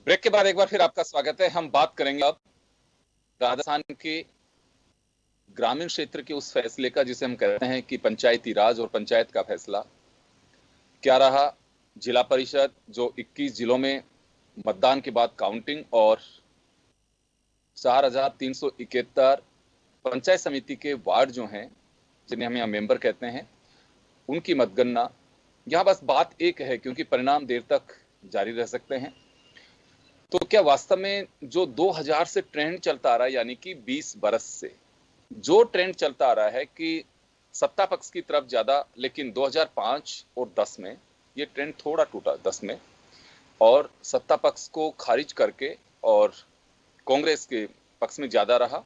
Break के बाद एक बार फिर आपका स्वागत है। हम बात करेंगे अब राजस्थान के ग्रामीण क्षेत्र के उस फैसले का जिसे हम कहते हैं कि पंचायती राज और पंचायत का फैसला क्या रहा। जिला परिषद जो 21 जिलों में मतदान के बाद काउंटिंग और 4,371 पंचायत समिति के वार्ड जो हैं जिन्हें हम यहाँ मेंबर कहते हैं उनकी मतगणना। यहाँ बस बात एक है क्योंकि परिणाम देर तक जारी रह सकते हैं। तो क्या वास्तव में जो 2000 से ट्रेंड चलता आ रहा है यानी कि 20 बरस से जो ट्रेंड चलता आ रहा है कि सत्ता पक्ष की तरफ ज्यादा, लेकिन 2005 और 10 में ये ट्रेंड थोड़ा टूटा 10 में और सत्ता पक्ष को खारिज करके और कांग्रेस के पक्ष में ज्यादा रहा।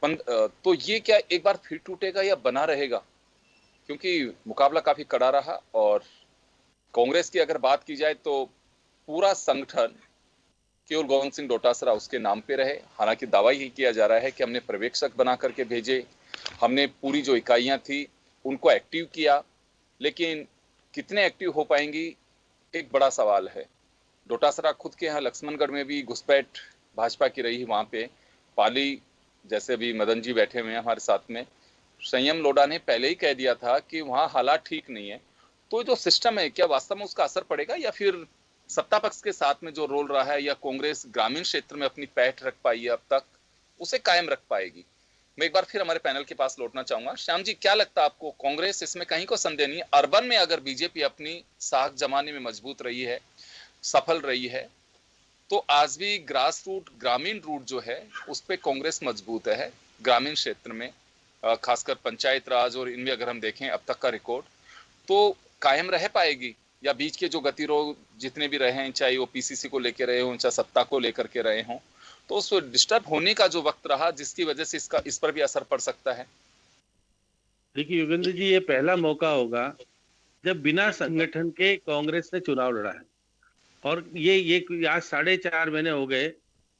तो ये क्या एक बार फिर टूटेगा या बना रहेगा, क्योंकि मुकाबला काफी कड़ा रहा। और कांग्रेस की अगर बात की जाए तो पूरा संगठन केवल गोविंद सिंह डोटासरा उसके नाम पे रहे। हालांकि दावा ही किया जा रहा है कि हमने पर्यवेक्षक बना करके भेजे, हमने पूरी जो इकाइयां थी उनको एक्टिव किया, लेकिन कितने एक्टिव हो पाएंगी एक बड़ा सवाल है। डोटासरा खुद के यहाँ लक्ष्मणगढ़ में भी घुसपैठ भाजपा की रही। वहां पे पाली, जैसे भी मदन जी बैठे हुए हैं हमारे साथ में, संयम लोढ़ा ने पहले ही कह दिया था कि वहां हालात ठीक नहीं है। तो जो सिस्टम है क्या वास्तव में उसका असर पड़ेगा या फिर सत्ता पक्ष के साथ में जो रोल रहा है या कांग्रेस ग्रामीण क्षेत्र में अपनी पैठ रख पाई है अब तक उसे कायम रख पाएगी। मैं एक बार फिर हमारे पैनल के पास लौटना चाहूंगा। श्याम जी, क्या लगता है आपको, कांग्रेस इसमें कहीं को संदेह नहीं है, अर्बन में अगर बीजेपी अपनी साख जमाने में मजबूत रही है, सफल रही है, तो आज भी ग्रास रूट ग्रामीण रूट जो है उस पर कांग्रेस मजबूत है। ग्रामीण क्षेत्र में खासकर पंचायत राज और इनमें अगर हम देखें अब तक का रिकॉर्ड तो कायम रह पाएगी, या बीच के जो गतिरोध जितने भी रहे हैं, चाहे वो पीसीसी को लेकर रहे हों चाहे सत्ता को लेकर के रहे हों, तो उस डिस्टर्ब होने का जो वक्त रहा जिसकी वजह से इस पर भी असर पड़ सकता है। देखिए योगेंद्र जी, ये पहला मौका होगा जब बिना संगठन के कांग्रेस ने चुनाव लड़ा है। और ये आज 4.5 महीने हो गए,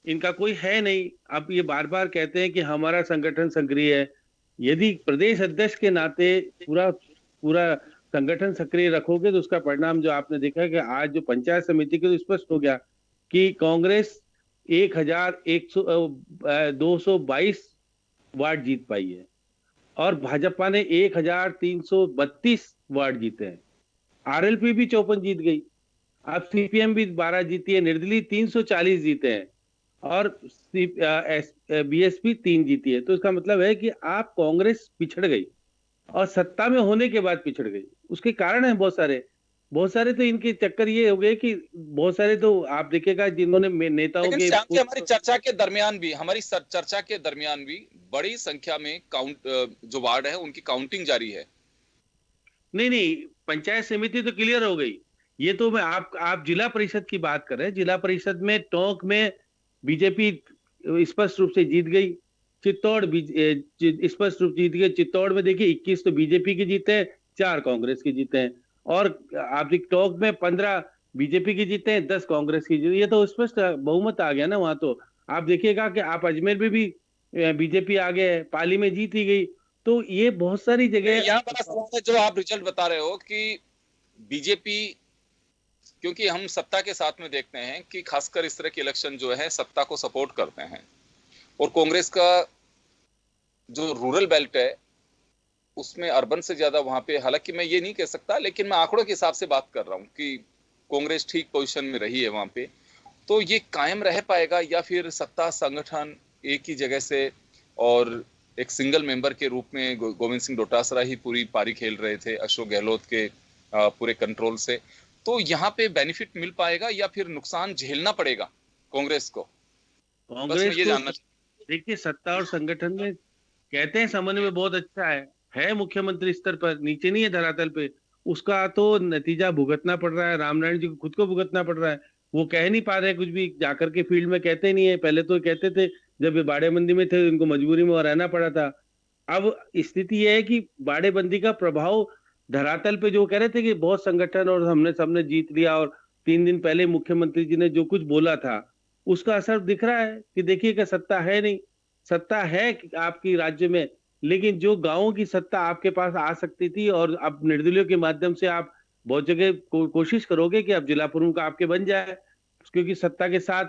इनका कोई है नहीं। अब ये बार बार कहते हैं कि हमारा संगठन सक्रिय है। यदि प्रदेश अध्यक्ष के नाते पूरा पूरा संगठन सक्रिय रखोगे तो उसका परिणाम जो आपने देखा कि आज जो पंचायत समिति के तो स्पष्ट हो गया कि कांग्रेस 1,222 वार्ड जीत पाई है और भाजपा ने 1,332 वार्ड जीते हैं। आरएलपी भी 54 जीत गई, अब सीपीएम भी 12 जीती है, निर्दलीय 340 जीते हैं और बीएसपी 3 जीती है। तो इसका मतलब है कि आप कांग्रेस पिछड़ गई और सत्ता में होने के बाद पिछड़ गई। उसके कारण है बहुत सारे तो इनके चक्कर ये हो गए कि बहुत सारे तो आप देखिएगा जिन्होंने नेताओं लेकिन के श्याम जी, हमारी चर्चा के दरमियान भी बड़ी संख्या में जो वार्ड है उनकी काउंटिंग जारी है। नहीं, पंचायत समिति तो क्लियर हो गई। ये तो मैं आप जिला परिषद की बात कर रहे हैं। जिला परिषद में टोंक में बीजेपी स्पष्ट रूप से जीत गई, चित्तौड़ स्पष्ट रूप से जीत गई। चित्तौड़ में देखिए 21 तो बीजेपी के जीते हैं, 4 कांग्रेस के जीते हैं। और आप टोंक में 15 बीजेपी के जीते हैं, 10 कांग्रेस की जीते। ये तो स्पष्ट बहुमत आ गया ना वहां। तो आप देखिएगा कि आप अजमेर में भी बीजेपी आ गए, पाली में जीत ही गई। तो ये बहुत सारी जगह यहाँ बड़ा सवाल है जो आप रिजल्ट बता रहे हो कि बीजेपी, क्योंकि हम सत्ता के साथ में देखते हैं कि खासकर इस तरह के इलेक्शन जो है सत्ता को सपोर्ट करते हैं, और कांग्रेस का जो रूरल बेल्ट है उसमें अर्बन से ज्यादा वहां पे, हालांकि मैं ये नहीं कह सकता लेकिन मैं आंकड़ों के हिसाब से बात कर रहा हूं कि कांग्रेस ठीक पोजीशन में रही है वहां पे। तो ये कायम रह पाएगा या फिर सत्ता संगठन एक ही जगह से और एक सिंगल मेंबर के रूप में गोविंद सिंह डोटासरा ही पूरी पारी खेल रहे थे अशोक गहलोत के पूरे कंट्रोल से, तो यहाँ पे बेनिफिट मिल पाएगा या फिर नुकसान झेलना पड़ेगा कांग्रेस को? बस मैं कांग्रेस ये को जानना देखिए, सत्ता और संगठन में कहते हैं समन्वय बहुत अच्छा है मुख्यमंत्री स्तर पर, नीचे नहीं है धरातल पे। उसका तो नतीजा भुगतना पड़ रहा है, रामनारायण जी को खुद को भुगतना पड़ रहा है। वो कह नहीं पा रहे कुछ भी, जाकर के फील्ड में कहते नहीं है। पहले तो कहते थे, जब ये बाड़ेबंदी में थे उनको मजबूरी में वहां रहना पड़ा था। अब स्थिति यह है कि बाड़ेबंदी का प्रभाव धरातल पे, जो कह रहे थे कि बहुत संगठन और हमने सबने जीत लिया और 3 दिन पहले मुख्यमंत्री जी ने जो कुछ बोला था उसका असर दिख रहा है कि देखिए कि सत्ता है नहीं। सत्ता है आपकी राज्य में, लेकिन जो गांवों की सत्ता आपके पास आ सकती थी, और अब निर्दलीयों के माध्यम से आप बहुत जगह कोशिश करोगे कि अब जिला प्रमुख आपके बन जाए, क्योंकि सत्ता के साथ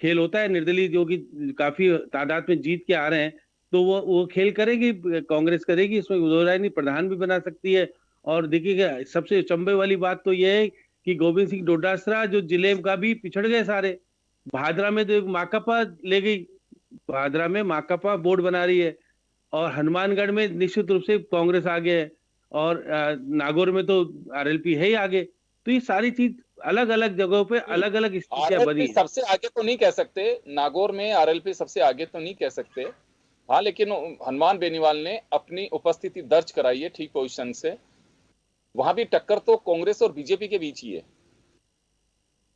खेल होता है, निर्दलीय जो कि काफी तादाद में जीत के आ रहे हैं, तो वो खेल करेगी, कांग्रेस करेगी, इसमें दो राय नहीं, प्रधान भी बना सकती है। और देखिएगा, सबसे चंबे वाली बात तो यह है कि गोविंद सिंह डोटासरा जो जिले का भी पिछड़ गए सारे, भादरा में तो माकपा ले गई, भादरा में माकपा बोर्ड बना रही है, और हनुमानगढ़ में निश्चित रूप से कांग्रेस आगे है, और नागौर में तो आरएलपी है ही आगे। तो ये सारी चीज अलग अलग जगहों पे अलग अलग स्थितियां बनी आरएलपी है। सबसे आगे तो नहीं कह सकते, नागौर में आरएलपी सबसे आगे तो नहीं कह सकते। हाँ, लेकिन हनुमान बेनीवाल ने अपनी उपस्थिति दर्ज कराई है ठीक पोजीशन से। वहां भी टक्कर तो कांग्रेस और बीजेपी के बीच ही है।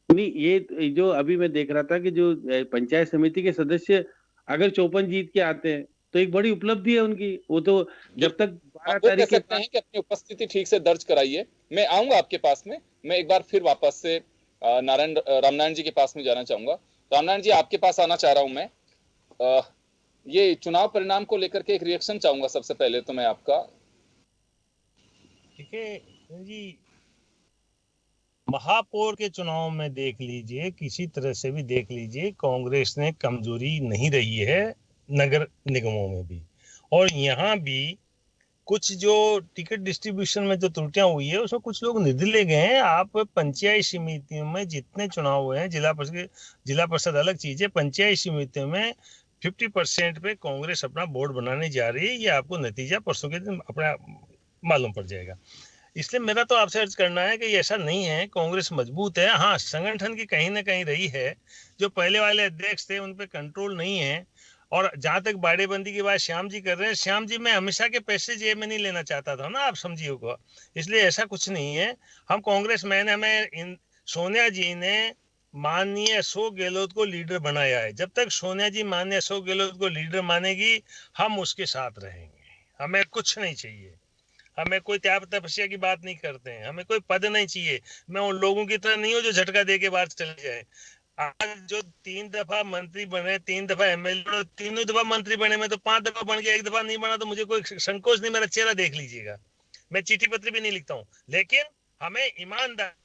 नहीं, ये जो अभी मैं देख रहा था कि जो पंचायत समिति के सदस्य अगर 54 जीत के आते हैं तो एक बड़ी उपलब्धि है उनकी। वो तो जब बिल्कुल, तक आप 12 वो कह तारीख के सकते बाद। हैं कि अपनी उपस्थिति ठीक से दर्ज कराइए। मैं आऊंगा आपके पास में। मैं एक बार फिर वापस से रामनारायण जी के पास में जाना चाहूंगा। रामनारायण जी, आपके पास आना चाह रहा हूं मैं। अ, ये चुनाव परिणाम को लेकर के एक रिएक्शन चाहूंगा सबसे पहले तो मैं आपका। ठीक है जी, महापौर के चुनाव में देख लीजिए, किसी तरह से भी देख लीजिए, कांग्रेस ने कमजोरी नहीं रही है नगर निगमों में भी। और यहाँ भी कुछ जो टिकट डिस्ट्रीब्यूशन में जो त्रुटियां हुई है उसमें कुछ लोग निर्दलीय गए हैं। आप पंचायत समितियों में जितने चुनाव हुए हैं, जिला परिषद अलग चीज है, पंचायत समितियों में 50% पे कांग्रेस अपना बोर्ड बनाने जा रही है। ये आपको नतीजा परसों के दिन अपना मालूम पड़ जाएगा। इसलिए मेरा तो आपसे अर्ज करना है कि ऐसा नहीं है, कांग्रेस मजबूत है। हाँ, संगठन की कहीं ना कहीं रही है, जो पहले वाले अध्यक्ष थे उन पे कंट्रोल नहीं है। और जहां तक बाड़ेबंदी की बात श्याम जी कर रहे हैं, श्याम जी, मैं हमेशा के पैसे जेब में नहीं लेना चाहता था ना, आप समझिए को। इसलिए ऐसा कुछ नहीं है। हम कांग्रेस मैन, हमें सोनिया जी ने माननीय अशोक गहलोत को लीडर बनाया है। जब तक सोनिया जी माननीय अशोक गहलोत को लीडर मानेगी, हम उसके साथ रहेंगे। हमें कुछ नहीं चाहिए, हमें कोई त्याग तपस्या की बात नहीं करते हैं, हमें कोई पद नहीं चाहिए। मैं उन लोगों की तरह नहीं हूँ जो झटका दे के बाहर चले जाए। आज जो 3 दफा मंत्री बने, 3 दफा एमएलए और तीनों दफा मंत्री बने, मैं तो 5 दफा बन गया, 1 दफा नहीं बना, तो मुझे कोई संकोच नहीं, मेरा चेहरा देख लीजिएगा। मैं चिट्ठी पत्र भी नहीं लिखता हूँ, लेकिन हमें ईमानदार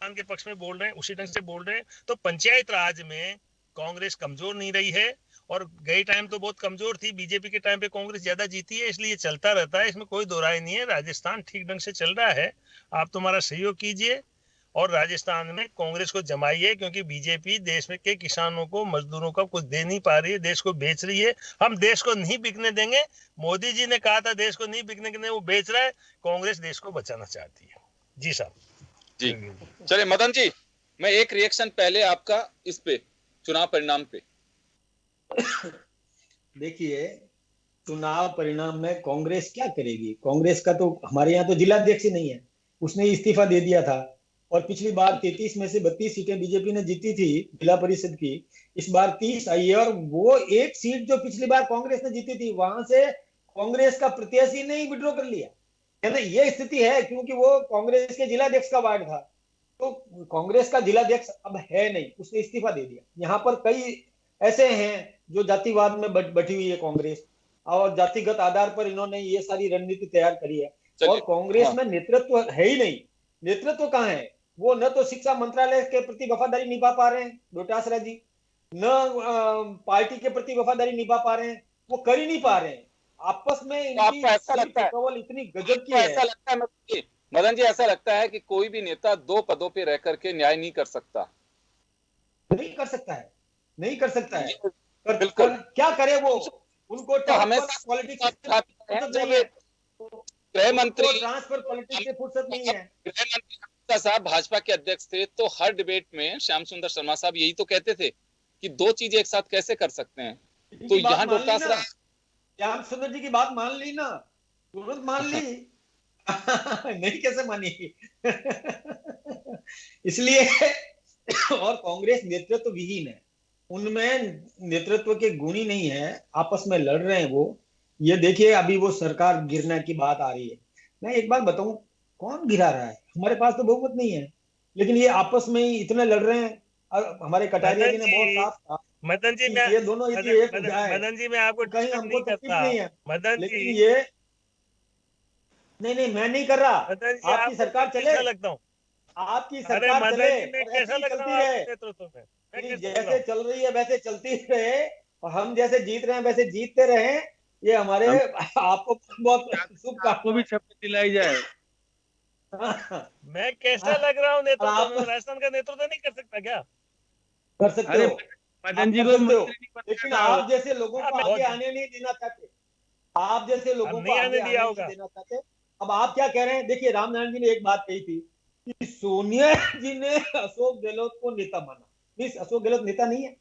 के पक्ष में बोल रहे हैं, उसी ढंग से बोल रहे हैं। तो पंचायत राज में कांग्रेस कमजोर नहीं रही है, और गई टाइम तो बहुत कमजोर थी, बीजेपी के टाइम पे कांग्रेस ज्यादा जीती है, इसलिए चलता रहता है, इसमें कोई दो राय नहीं है। राजस्थान ठीक ढंग से चल रहा है, आप तुम्हारा सहयोग कीजिए और राजस्थान में कांग्रेस को जमाइए, क्योंकि बीजेपी देश में के किसानों को, मजदूरों का कुछ दे नहीं पा रही है, देश को बेच रही है। हम देश को नहीं बिकने देंगे। मोदी जी ने कहा था देश को नहीं बिकने देंगे, वो बेच रहा है। कांग्रेस देश को बचाना चाहती है। जी साहब जी, चलिए मदन जी, मैं एक रिएक्शन पहले आपका इस पे चुनाव परिणाम पे। देखिए, चुनाव परिणाम में कांग्रेस क्या करेगी? कांग्रेस का तो हमारे यहाँ तो जिलाध्यक्ष ही नहीं है, उसने इस्तीफा दे दिया था। और पिछली बार 33 में से 32 सीटें बीजेपी ने जीती थी जिला परिषद की, इस बार 30 आई है। और वो एक सीट जो पिछली बार कांग्रेस ने जीती थी, वहां से कांग्रेस का प्रत्याशी ने ही विड्रॉ कर लिया है ना। ये स्थिति है, क्योंकि वो कांग्रेस के जिलाध्यक्ष का वार्ड था, तो कांग्रेस का जिलाध्यक्ष अब है नहीं, उसने इस्तीफा दे दिया। यहाँ पर कई ऐसे हैं जो जातिवाद में बटी हुई है कांग्रेस, और जातिगत आधार पर इन्होंने ये सारी रणनीति तैयार करी है। और कांग्रेस में नेतृत्व है ही नहीं। नेतृत्व कहाँ है? वो न तो शिक्षा मंत्रालय के प्रति वफादारी निभा पा रहे हैं डोटासरा जी, न पार्टी के प्रति वफादारी निभा पा रहे हैं, वो कर ही नहीं पा रहे हैं। आपस में इनकी केवल इतनी गजब की है। ऐसा लगता है मदन जी, ऐसा लगता है कि कोई भी नेता 2 पदों पे रह करके न्याय नहीं कर सकता। नहीं कर सकता है, नहीं कर सकता है। बिल्कुल। क्या करे वो? उनको हमेशा पॉलिटिक्स गृह मंत्री, ट्रांसफर पॉलिटिक्स से फुर्सत नहीं है। गृह मंत्री साहब भाजपा के अध्यक्ष थे, तो हर डिबेट में श्याम सुंदर शर्मा साहब यही तो कहते थे कि 2 चीजें एक साथ कैसे कर सकते हैं। तो यहाँ डोटासरा, श्याम सुंदर जी की बात मान ली ना, तुरंत मान ली। नहीं कैसे मानी? इसलिए और कांग्रेस नेतृत्व विहीन है, उनमें नेतृत्व के गुण ही नहीं है, आपस में लड़ रहे हैं वो। ये देखिए, अभी वो सरकार गिरने की बात आ रही है। मैं एक बात बताऊं, कौन गिरा रहा है? हमारे पास तो बहुमत नहीं है, लेकिन ये आपस में ही इतने लड़ रहे हैं। हमारे कटारिया जी ने बहुत साफ कहा, मदन जी, ये दोनों यदि एक हो जाए, मदन जी, मैं आपको कहीं हमको तकलीफ नहीं है, मदन लेकिन जी, ये नहीं नहीं, मैं नहीं कर रहा। मदन जी, आपकी आपको सरकार मैं चले, कैसा लगता हूँ? आपकी अरे सरकार मदन चले जी, मैं और कैसा ऐसे ही लग रहा चलती हूँ रहे। आपके नेतृत्व में? मैं नहीं, कैसा लग रहा जैसे हूँ? चल रही है वैसे चलती रहे, और हम जैसे जीत रहे हैं वैसे जीतते रहे। ये हमारे हम आपको बहुत आपको भी शुभकामनाएं। शपथ दिलाई जाए। मैं कैसा लग रहा हूँ और नेतृत्व आप में? मैं राजस्थान का नेतृत्व नहीं कर सकता क्या? कर सकते अरे हो, मदन आप जी कर को सकते हो, मंत्री नहीं लेकिन बनाया था। आप जैसे लोगों हाँ, को मैं आगे बहुत आने नहीं देना चाहते। आप जैसे अब लोगों को नहीं आगे आने दिया आने नहीं होगा। देना चाहते। अब आप क्या कह रहे हैं? देखिए, रामनारायण जी ने एक बात कही थी कि सोनिया जी ने अशोक गहलोत को नेता माना। प्लीज, अशोक गहलोत नेता नहीं है,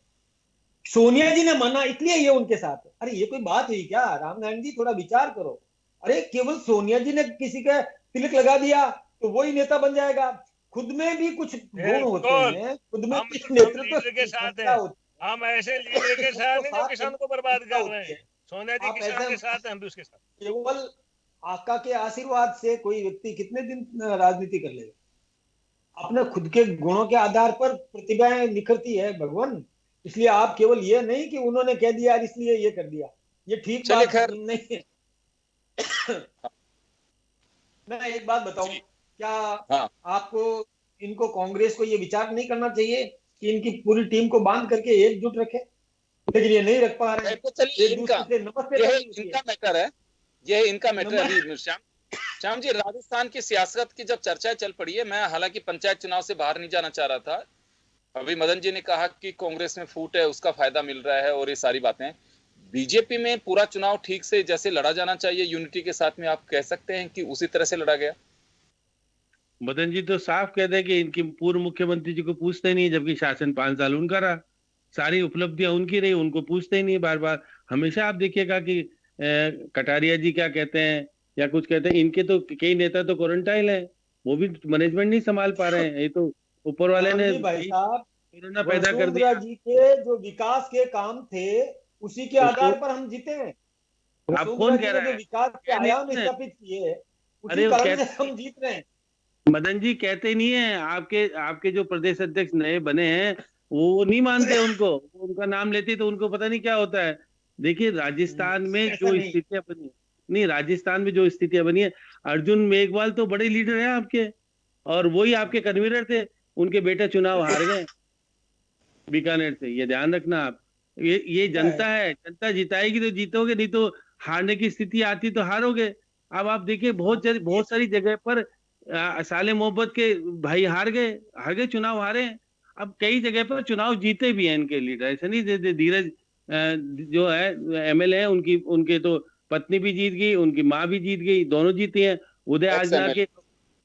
सोनिया जी ने माना, इसलिए ये उनके साथ है। अरे ये कोई बात हुई क्या? रामनारायण जी थोड़ा विचार करो। अरे केवल सोनिया जी ने किसी का तिलक लगा दिया तो वही नेता बन जाएगा? खुद में भी कुछ गुण होते बिल्कुल, हैं, खुद में भी हम नेतृत्व लीडर के साथ क्षमता हैं। होती हम ऐसे लीडर है, के साथ सबको हैं जो साथ किसान लेने को की बर्बाद क्षमता कर रहे होती हैं। है। सोनिया जी आप किसान ऐसे के साथ हैं, हम भी उसके साथ। केवल आका के आशीर्वाद से कोई व्यक्ति कितने दिन राजनीति कर लेगा? अपने खुद के गुणों के आधार पर प्रतिभाएं निखरती है भगवान। इसलिए आप केवल ये नहीं कि उन्होंने कह दिया इसलिए ये कर दिया, ये ठीक चलिए बात खैर। नहीं है। मैं एक बात बताऊं, जी। क्या हाँ। आपको, इनको, कांग्रेस को ये विचार नहीं करना चाहिए कि इनकी पूरी टीम को बांध करके एकजुट रखे? लेकिन ये नहीं रख पा रहे खैर, हैं। तो चलिए एक इनका, दूसरे से नमस्ते यह तक नहीं होती है। इनका मैटर है, यह इनका मैटर है। नमस्ते। अभी श्याम श्याम जी, राजस्थान की सियासत की जब चर्चा चल पड़ी है, मैं हालांकि पंचायत चुनाव से बाहर नहीं जाना चाह रहा था। अभी मदन जी ने कहा कि कांग्रेस में फूट है, उसका फायदा मिल रहा है, और ये सारी बातें। बीजेपी में पूरा चुनाव ठीक से जैसे लड़ा जाना चाहिए यूनिटी के साथ में, आप कह सकते हैं कि उसी तरह से लड़ा गया? मदन जी तो साफ कह दे कि इनकी पूर्व मुख्यमंत्री जी को पूछते नहीं, जबकि शासन 5 साल उनका रहा, सारी उपलब्धियां उनकी रही, उनको पूछते ही नहीं बार बार। हमेशा आप देखिएगा कि कटारिया जी क्या कहते हैं या कुछ कहते हैं, इनके तो कई नेता तो क्वारंटाइन है, वो भी मैनेजमेंट नहीं संभाल पा रहे हैं। ये तो ऊपर वाले राम ने जी भाई यही साहब, कोरोना पैदा कर वसुंधरा दिया। जी के जो विकास के काम थे उसी के उसको आधार पर हम जीते हैं। आप वसुंधरा कौन कह जी ने रहा जो है? विकास के कह नहीं आयाम रहे हैं। स्थापित किए, उसी अरे वो कारण से कहते हम जीत रहे हैं। मदन जी कहते नहीं है, आपके आपके जो प्रदेश अध्यक्ष नए बने हैं वो नहीं मानते उनको, उनका नाम लेते तो उनको पता नहीं क्या होता है। देखिए राजस्थान में ऐसा जो नहीं। स्थितियां बनी है, नहीं राजस्थान में जो स्थितियां बनी है, अर्जुन मेघवाल तो बड़े लीडर हैं आपके, और वही आपके कन्वीनर थे। उनके बेटे चुनाव हार गए बीकानेर से, ये ध्यान रखना आप। ये होता जनता है। है, जनता जिताएगी तो जीतोगे, नहीं तो हारने की स्थिति आती तो हारोगे। अब आप देखिए ये बहुत सारी जगह पर साले मोहब्बत के भाई हार गए चुनाव हारे हैं। अब कई जगह पर चुनाव जीते भी हैं इनके लीडर, ऐसा नहीं धीरज जो है एमएलए है, उनकी उनके तो पत्नी भी जीत गई, उनकी माँ भी जीत गई, दोनों जीती हैं। उदय एक्स आजना एमएल। के,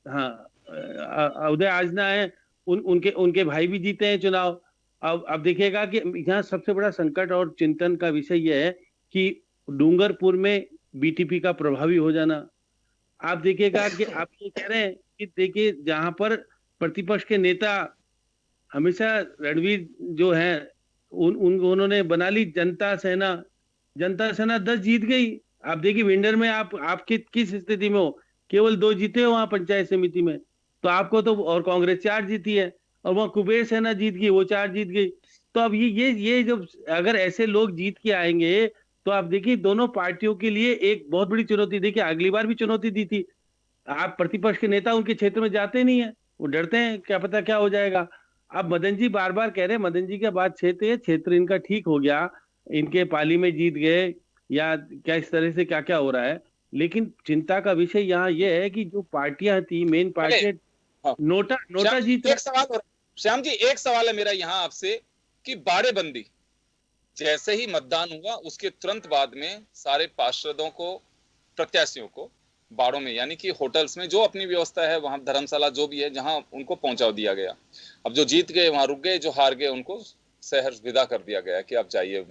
हाँ, उदय आजना है, उनके उनके भाई भी जीते हैं चुनाव। अब देखिएगा कि यहाँ सबसे बड़ा संकट और चिंतन का विषय यह है कि डूंगरपुर में बीटीपी का प्रभावी हो जाना। आप देखिएगा कि आप ये कह रहे हैं कि देखिए जहां पर प्रतिपक्ष के नेता हमेशा रणवीर जो है, उन्होंने बना ली जनता सेना, जनता सेना 10 जीत गई। आप देखिए विंडर में आप किस स्थिति में हो, केवल 2 जीते हो वहां पंचायत समिति में, तो आपको तो, और कांग्रेस 4 जीती है, और वहां कुबेर सेना जीत गई, वो 4 जीत गई। तो अब ये जब अगर ऐसे लोग जीत के आएंगे, तो आप देखिए दोनों पार्टियों के लिए एक बहुत बड़ी चुनौती। देखिए अगली बार भी चुनौती दी थी, आप प्रतिपक्ष के नेता उनके क्षेत्र में जाते नहीं है, वो डरते हैं क्या पता क्या हो जाएगा। अब मदन जी बार बार कह रहे हैं, मदन जी का बात क्षेत्र इनका ठीक हो गया, इनके पाली में जीत गए, या क्या इस तरह से क्या क्या हो रहा है। लेकिन चिंता का विषय यहाँ यह है कि जो पार्टियां थी, मेन चले। पार्टियां, हाँ। नोटा श्याम नोटा जीत जी, रहा एक सवाल हो श्याम जी, एक सवाल है मेरा यहाँ आपसे कि बाड़ेबंदी जैसे ही मतदान हुआ उसके तुरंत बाद में सारे पार्षदों को, प्रत्याशियों को बाड़ों में, यानी कि होटल्स में जो अपनी व्यवस्था है वहां, धर्मशाला जो भी है, जहां उनको पहुंचा दिया गया। अब जो जीत गए वहां रुक गए, जो हार गए उनको शहर विदा कर दिया गया कि आप जाइए,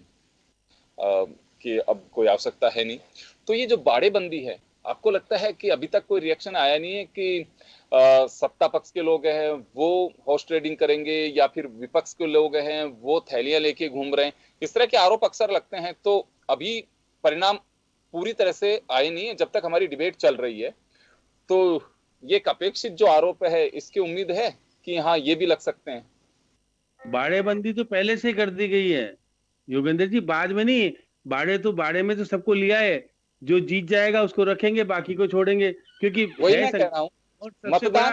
कि अब कोई आवश्यकता है नहीं। तो ये जो बाड़ेबंदी है, आपको लगता है कि अभी तक कोई रिएक्शन आया नहीं है कि सत्ता पक्ष के लोग हैं वो हॉर्स ट्रेडिंग करेंगे, या फिर विपक्ष के लोग हैं वो थैलियां लेके घूम रहे हैं? इस तरह के आरोप अक्सर लगते हैं। तो अभी परिणाम पूरी तरह से आए नहीं है, जब तक हमारी डिबेट चल रही है। तो ये एक अपेक्षित जो आरोप है, इसकी उम्मीद है कि हाँ ये भी लग सकते हैं? बाड़ेबंदी तो पहले से कर दी गई है योगेंद्र जी, बाद में नहीं। बाड़े में तो सबको लिया है, जो जीत जाएगा उसको रखेंगे, बाकी को छोड़ेंगे, क्योंकि वही है मैं कह रहा हूँ, और सबसे बड़ा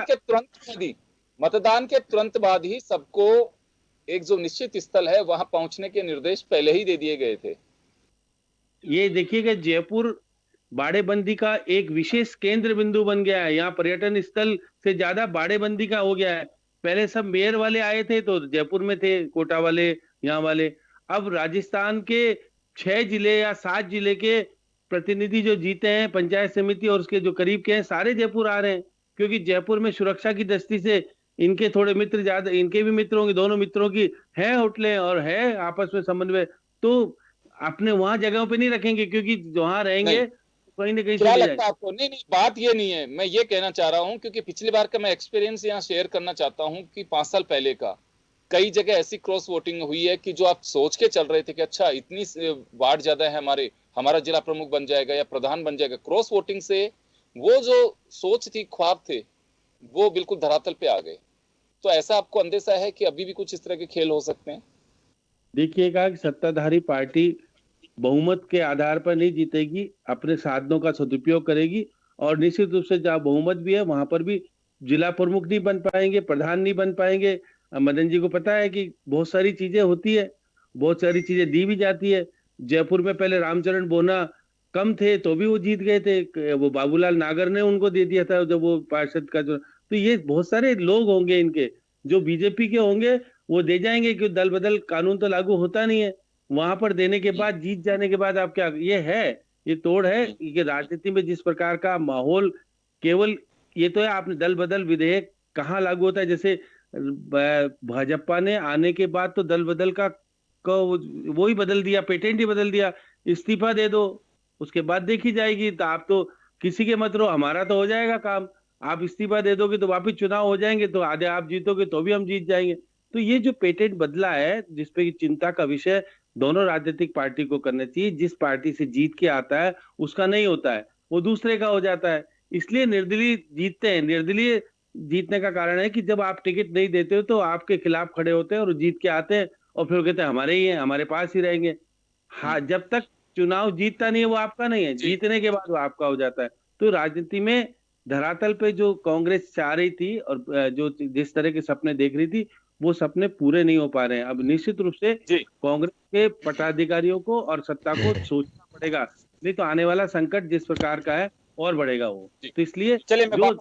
मतदान के तुरंत बाद ही सबको एक जो निश्चित स्थल है वहां पहुंचने के निर्देश पहले ही दे दिए गए थे। ये देखिएगा, जयपुर बाड़ेबंदी का एक विशेष केंद्र बिंदु बन गया है। यहाँ पर्यटन स्थल से ज्यादा बाड़ेबंदी का हो गया है। पहले सब मेयर वाले आए थे तो जयपुर में थे, कोटा वाले, यहाँ वाले। अब राजस्थान के 6 जिले या 7 जिले के प्रतिनिधि जो जीते हैं पंचायत समिति और उसके जो करीब के हैं, सारे जयपुर आ रहे हैं, क्योंकि जयपुर में सुरक्षा की दृष्टि से इनके थोड़े मित्र ज्यादा, इनके भी मित्रों की, दोनों मित्रों की है होटलें और है आपस में समन्वय। तो अपने वहां जगहों पे नहीं रखेंगे, क्योंकि वहां रहेंगे कहीं ना कहीं क्या से ले लगता है आपको? नहीं नहीं, बात ये नहीं है, मैं ये कहना चाह रहा हूं, क्योंकि पिछली बार का मैं एक्सपीरियंस यहाँ शेयर करना चाहता हूं कि 5 साल पहले का कई जगह ऐसी क्रॉस वोटिंग हुई है कि जो आप सोच के चल रहे थे कि अच्छा इतनी वार्ड ज्यादा है हमारे, हमारा जिला प्रमुख बन जाएगा या प्रधान बन जाएगा, क्रॉस वोटिंग से वो जो सोच थी, ख्वाब थे, वो बिल्कुल धरातल पे आ गए। तो ऐसा आपको अंदेशा है कि अभी भी कुछ इस तरह के खेल हो सकते हैं? देखिएगा कि सत्ताधारी पार्टी बहुमत के आधार पर नहीं जीतेगी, अपने साधनों का सदुपयोग करेगी। और निश्चित रूप से जहाँ बहुमत भी है वहां पर भी जिला प्रमुख नहीं बन पाएंगे, प्रधान नहीं बन पाएंगे। मदन जी को पता है कि बहुत सारी चीजें होती है, बहुत सारी चीजें दी भी जाती है। जयपुर में पहले रामचरण बोना कम थे तो भी वो जीत गए थे, वो बाबूलाल नागर ने उनको दे दिया था जब वो पार्षद का जो। तो ये बहुत सारे लोग होंगे इनके जो बीजेपी के होंगे, वो दे जाएंगे, क्योंकि दल बदल कानून तो लागू होता नहीं है। वहां पर देने के बाद, जीत जाने के बाद आप क्या, ये है, ये तोड़ है कि राजनीति में जिस प्रकार का माहौल, केवल ये तो है, आपने दल बदल विधेयक कहाँ लागू होता है? जैसे भाजपा ने आने के बाद तो दल बदल का वो ही बदल दिया, पेटेंट ही बदल दिया, इस्तीफा दे दो, उसके बाद देखी जाएगी। तो आप तो किसी के मत रहो, हमारा तो हो जाएगा काम। आप इस्तीफा दे दोगे तो वापिस चुनाव हो जाएंगे, तो आधे आप जीतोगे तो भी हम जीत जाएंगे। तो ये जो पेटेंट बदला है, जिसपे चिंता का विषय दोनों राजनीतिक पार्टी को करना चाहिए। जिस पार्टी से जीत के आता है उसका नहीं होता है, वो दूसरे का हो जाता है। इसलिए निर्दलीय जीतते हैं। निर्दलीय जीतने का कारण है कि जब आप टिकट नहीं देते हो तो आपके खिलाफ खड़े होते हैं और जीत के आते हैं, और फिर कहते हैं हमारे ही हैं, हमारे पास ही रहेंगे। हाँ, जब तक चुनाव जीतता नहीं है वो आपका नहीं है, जीतने के बाद वो आपका हो जाता है। तो राजनीति में धरातल पे जो कांग्रेस चाह रही थी और जो जिस तरह के सपने देख रही थी, वो सपने पूरे नहीं हो पा रहे हैं। अब निश्चित रूप से कांग्रेस के पदाधिकारियों को और सत्ता को सोचना पड़ेगा, नहीं तो आने वाला संकट जिस प्रकार का है और बढ़ेगा वो। तो इसलिए चलिए, मैं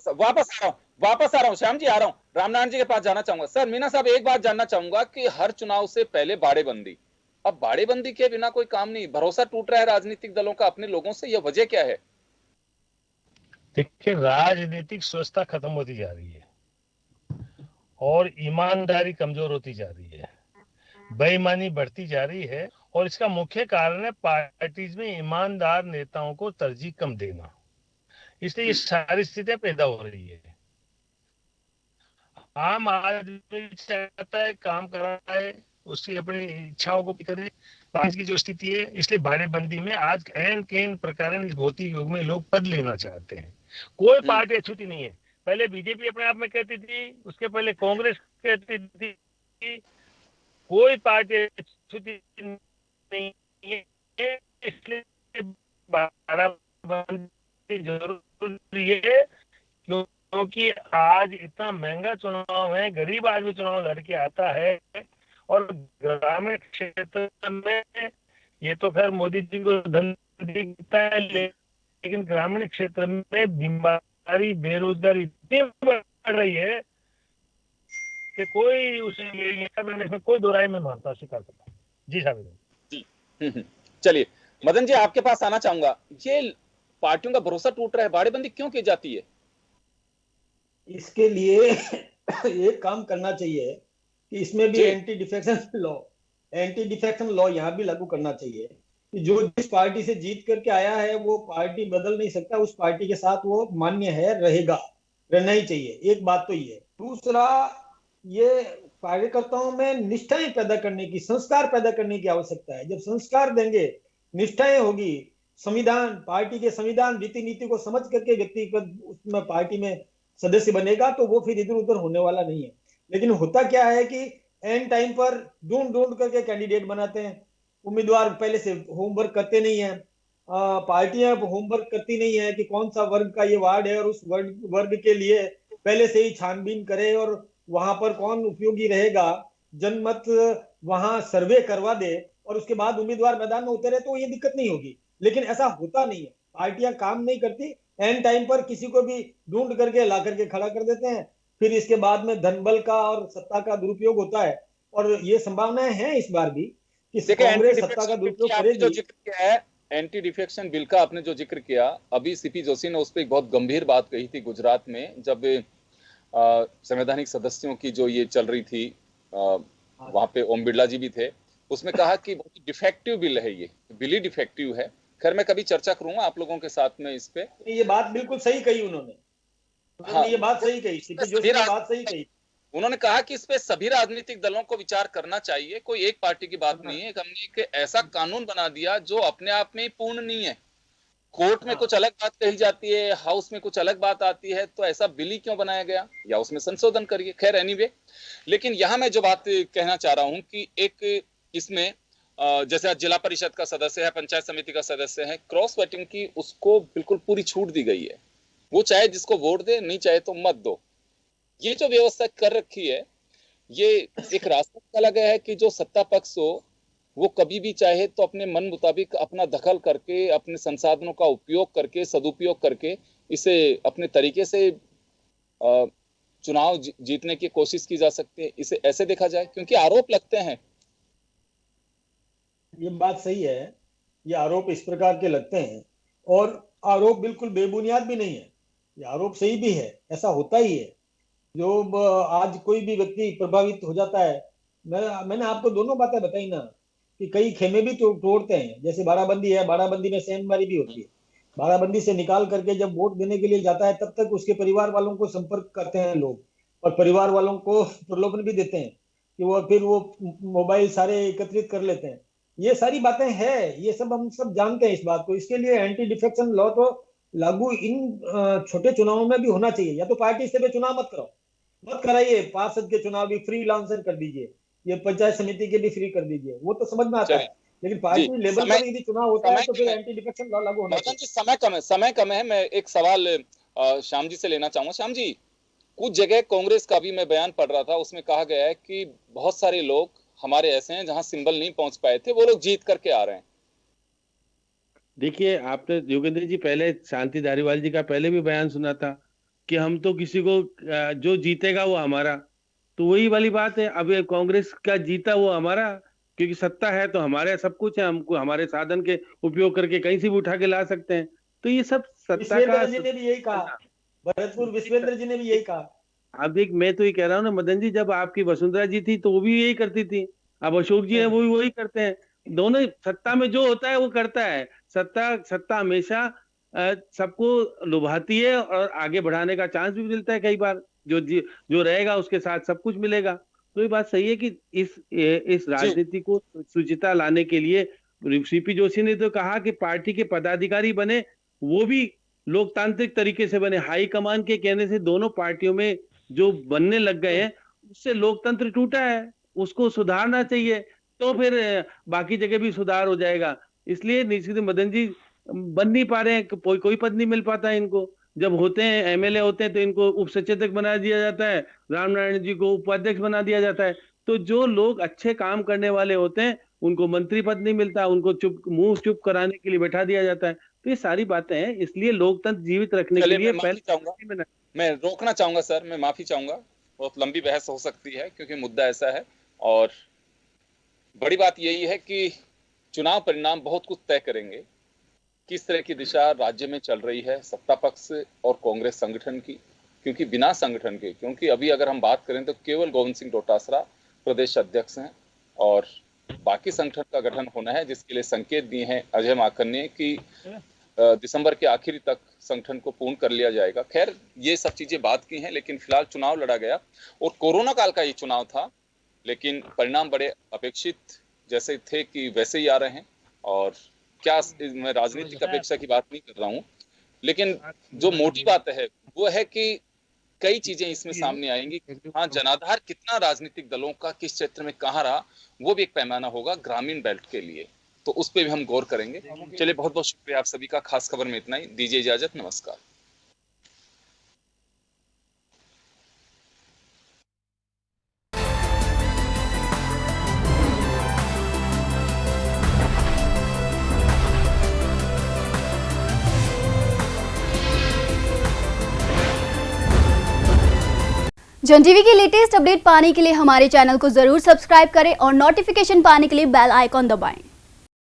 वापस आ रहा हूँ श्याम जी, आ रहा हूँ रामनारायण जी के पास जाना चाहूंगा। सर, मीना साहब, एक बात जानना चाहूंगा कि हर चुनाव से पहले बाड़ेबंदी, अब बाड़ेबंदी के बिना कोई काम नहीं, भरोसा टूट रहा है राजनीतिक दलों का अपने लोगों से, यह वजह क्या है? देखिए, राजनीतिक स्वच्छता खत्म होती जा रही है और ईमानदारी कमजोर होती जा रही है, बेईमानी बढ़ती जा रही है, और इसका मुख्य कारण है पार्टीज में ईमानदार नेताओं को तरजीह कम देना। इसलिए ये सारी स्थितियां पैदा हो रही है। आम आदमी चाहता है काम कराए, उसकी अपनी इच्छाओं को करे, आज की जो स्थिति है, इसलिए बाड़ेबंदी में आज एन केन प्रकार इस भौतिक युग में लोग पद लेना चाहते हैं। कोई पार्टी अछूती नहीं है। पहले बीजेपी अपने आप में कहती थी, उसके पहले कांग्रेस कहती थी, कोई पार्टी अछूती नहीं है। इसलिए बाड़ेबंदी जरूरी है, क्योंकि आज इतना महंगा चुनाव है, गरीब आदमी चुनाव लड़के आता है, और ग्रामीण क्षेत्र में ये तो खैर मोदी जी को धन दिखता है, लेकिन ग्रामीण क्षेत्र में बीमारी, बेरोजगारी इतनी बढ़ रही है कि कोई इसमें कोई दो राय में मानता स्वीकार करता। जी साहब जी। चलिए, मदन जी आपके पास आना चाहूंगा। ये पार्टियों का भरोसा टूट रहा है, बाड़ेबंदी क्यों की जाती है? इसके लिए एक काम करना चाहिए कि इसमें भी एंटी डिफेक्शन लॉ यहाँ भी लागू करना चाहिए कि जो जिस पार्टी से जीत करके आया है वो पार्टी बदल नहीं सकता, उस पार्टी के साथ वो मान्य है, रहेगा, रहना ही चाहिए। एक बात तो ये। दूसरा, ये कार्यकर्ताओं में निष्ठाएं पैदा करने की, संस्कार पैदा करने की आवश्यकता है। जब संस्कार देंगे, निष्ठाएं होगी, संविधान, पार्टी के संविधान, रीति नीति को समझ करके व्यक्ति उसमें पार्टी में सदस्य बनेगा, तो वो फिर इधर उधर होने वाला नहीं है। लेकिन होता क्या है कि एंड टाइम पर ढूंढ ढूंढ करके कैंडिडेट बनाते हैं, उम्मीदवार पहले से होमवर्क करते नहीं है, पार्टियां होमवर्क करती नहीं है कि कौन सा वर्ग का ये वार्ड है और उस वर्ग के लिए पहले से ही छानबीन करे और वहां पर कौन उपयोगी रहेगा, जनमत वहां सर्वे करवा दे और उसके बाद उम्मीदवार मैदान में उतरे तो ये दिक्कत नहीं होगी। लेकिन ऐसा होता नहीं है, पार्टियां काम नहीं करती, एंड टाइम पर किसी को भी ढूंढ करके ला करके खड़ा कर देते हैं, फिर इसके बाद में धनबल का और सत्ता का दुरुपयोग होता है। और ये संभावनाएं हैं इस बार भी कि देखिए, एंटी कांग्रेस सत्ता का डिफेक्शन बिल की दुरुपयोग आपने जो करेगी। जिक्र किया है, एंटी डिफेक्शन बिल का आपने जो जिक्र किया, अभी सीपी जोशी ने उस पर एक बहुत गंभीर बात कही थी गुजरात में, जब संवैधानिक सदस्यों की जो ये चल रही थी, वहां पे ओम बिरला जी भी थे, उसमें कहा कि बहुत डिफेक्टिव बिल है, ये बिल ही डिफेक्टिव है। खैर, मैं कभी चर्चा करूंगा आप लोगों के साथ में इस पे। ये बात बिल्कुल सही कही उन्होंने, हाँ, ये बात सही कही, सीपी जोशी ने बात सही कही। उन्होंने कहा कि इस पे सभी राजनीतिक दलों को विचार करना चाहिए, कोई एक पार्टी की बात नहीं है। हमने एक ऐसा कानून बना दिया जो अपने आप में ही पूर्ण नहीं है, कोर्ट में कुछ अलग बात कही जाती है, हाउस में कुछ अलग बात आती है, तो ऐसा बिल ही क्यों बनाया गया, या उसमें संशोधन करिए। खैर, एनीवे, लेकिन यहां मैं जो बात कहना चाह रहा हूं कि एक इसमें जैसे आज जिला परिषद का सदस्य है, पंचायत समिति का सदस्य है, क्रॉस वोटिंग की उसको बिल्कुल पूरी छूट दी गई है। वो चाहे जिसको वोट दे, नहीं चाहे तो मत दो। ये जो व्यवस्था कर रखी है, ये एक रास्ता निकाला गया है कि जो सत्ता पक्ष हो वो कभी भी चाहे तो अपने मन मुताबिक अपना दखल करके, अपने संसाधनों का उपयोग करके, सदुपयोग करके इसे अपने तरीके से चुनाव जीतने की कोशिश की जा सकती है। इसे ऐसे देखा जाए, क्योंकि आरोप लगते हैं। ये बात सही है, ये आरोप इस प्रकार के लगते हैं और आरोप बिल्कुल बेबुनियाद भी नहीं है, ये आरोप सही भी है, ऐसा होता ही है। जो आज कोई भी व्यक्ति प्रभावित हो जाता है, मैंने आपको दोनों बातें बताई ना कि कई खेमे भी तोड़ते हैं, जैसे बाड़ाबंदी है, बाड़ाबंदी में सेंधमारी भी होती है। बाड़ाबंदी से निकाल करके जब वोट देने के लिए जाता है तब तक उसके परिवार वालों को संपर्क करते हैं लोग, और परिवार वालों को प्रलोभन भी देते हैं कि वो फिर वो मोबाइल सारे एकत्रित कर लेते हैं। ये सारी बातें हैं, ये सब हम सब जानते हैं इस बात को। इसके लिए एंटी डिफेक्शन लॉ तो लागू इन छोटे चुनावों में भी होना चाहिए। या तो पार्टी स्तर पे चुनाव मत कराइए, पार्षद के चुनाव भी फ्री लॉन्सर कर दीजिए, ये पंचायत समिति के भी फ्री कर दीजिए, वो तो समझ में आता है। लेकिन पार्टी लेवल पर यदि चुनाव होता है तो फिर एंटी डिफेक्शन लॉ लागू होना चाहिए। समय कम है। मैं एक सवाल श्याम जी से लेना चाहूंगा। श्याम जी, कुछ जगह कांग्रेस का भी मैं बयान पढ़ रहा था, उसमें कहा गया है कि बहुत सारे लोग हमारे ऐसे हैं जहां सिंबल नहीं पहुंच पाए थे, वो लोग जीत करके आ रहे हैं। देखिए, आपने योगेंद्र जी पहले शांति धारीवाल जी का पहले भी बयान सुना था कि हम तो किसी को जो जीतेगा वो हमारा। तो वही वाली बात है, अब ये कांग्रेस का जीता वो हमारा, क्योंकि सत्ता है तो हमारे सब कुछ है, हमको हमारे साधन के उपयोग करके कहीं से भी उठा के ला सकते हैं। तो ये सब सत्ता का विश्वेंद्र जी ने भी यही कहा, भरतपुर विश्वेंद्र जी ने भी यही कहा। अब देख, मैं तो ये कह रहा हूँ ना मदन जी, जब आपकी वसुंधरा जी थी तो वो भी यही करती थी, अब अशोक जी है वो भी वही करते हैं। दोनों सत्ता में जो होता है वो करता है। सत्ता हमेशा सबको लुभाती है और आगे बढ़ाने का चांस भी मिलता है कई बार। जो रहेगा उसके साथ सब कुछ मिलेगा। तो ये बात सही है कि इस राजनीति को शुचिता लाने के लिए सीपी जोशी ने तो कहा कि पार्टी के पदाधिकारी बने, वो भी लोकतांत्रिक तरीके से बने। हाई कमान के कहने से दोनों पार्टियों में जो बनने लग गए हैं उससे लोकतंत्र टूटा है, उसको सुधारना चाहिए, तो फिर बाकी जगह भी सुधार हो जाएगा। इसलिए निश्चित मदन जी बन नहीं पा रहे हैं, कोई पद नहीं मिल पाता है इनको। जब होते हैं एमएलए होते हैं तो इनको उप सचेतक बना दिया जाता है, रामनारायण जी को उपाध्यक्ष बना दिया जाता है। तो जो लोग अच्छे काम करने वाले होते हैं उनको मंत्री पद नहीं मिलता, उनको मुंह चुप कराने के लिए बैठा दिया जाता है। तो ये सारी बातें हैं, इसलिए लोकतंत्र जीवित रखने के लिए पहले मैं रोकना चाहूंगा सर, मैं माफी चाहूंगा, बहुत लंबी बहस हो सकती है क्योंकि मुद्दा ऐसा है। और बड़ी बात यही है कि चुनाव परिणाम बहुत कुछ तय करेंगे, किस तरह की दिशा राज्य में चल रही है सत्ता पक्ष और कांग्रेस संगठन की। क्योंकि बिना संगठन के, क्योंकि अभी अगर हम बात करें तो केवल गोविंद सिंह डोटासरा प्रदेश अध्यक्ष हैं और बाकी संगठन का गठन होना है, जिसके लिए संकेत दिए हैं अजय माकन ने कि दिसंबर के आखिरी तक संगठन को पूर्ण कर लिया जाएगा। खैर, ये सब चीजें बात की हैं, लेकिन फिलहाल चुनाव लड़ा गया और कोरोना काल का ये चुनाव था, लेकिन परिणाम बड़े अपेक्षित जैसे थे कि वैसे ही आ रहे हैं। और क्या, मैं राजनीतिक अपेक्षा की बात नहीं कर रहा हूं, लेकिन जो मोटी बात है वो है कि कई चीजें इसमें सामने आएंगी। हाँ, जनाधार कितना राजनीतिक दलों का किस क्षेत्र में कहाँ रहा, वो भी एक पैमाना होगा ग्रामीण बेल्ट के लिए। तो उस पर भी हम गौर करेंगे। चलिए, बहुत बहुत शुक्रिया आप सभी का। खास खबर में इतना ही, दीजिए इजाजत, नमस्कार। जन टीवी की लेटेस्ट अपडेट पाने के लिए हमारे चैनल को जरूर सब्सक्राइब करें और नोटिफिकेशन पाने के लिए बेल आइकॉन दबाएं।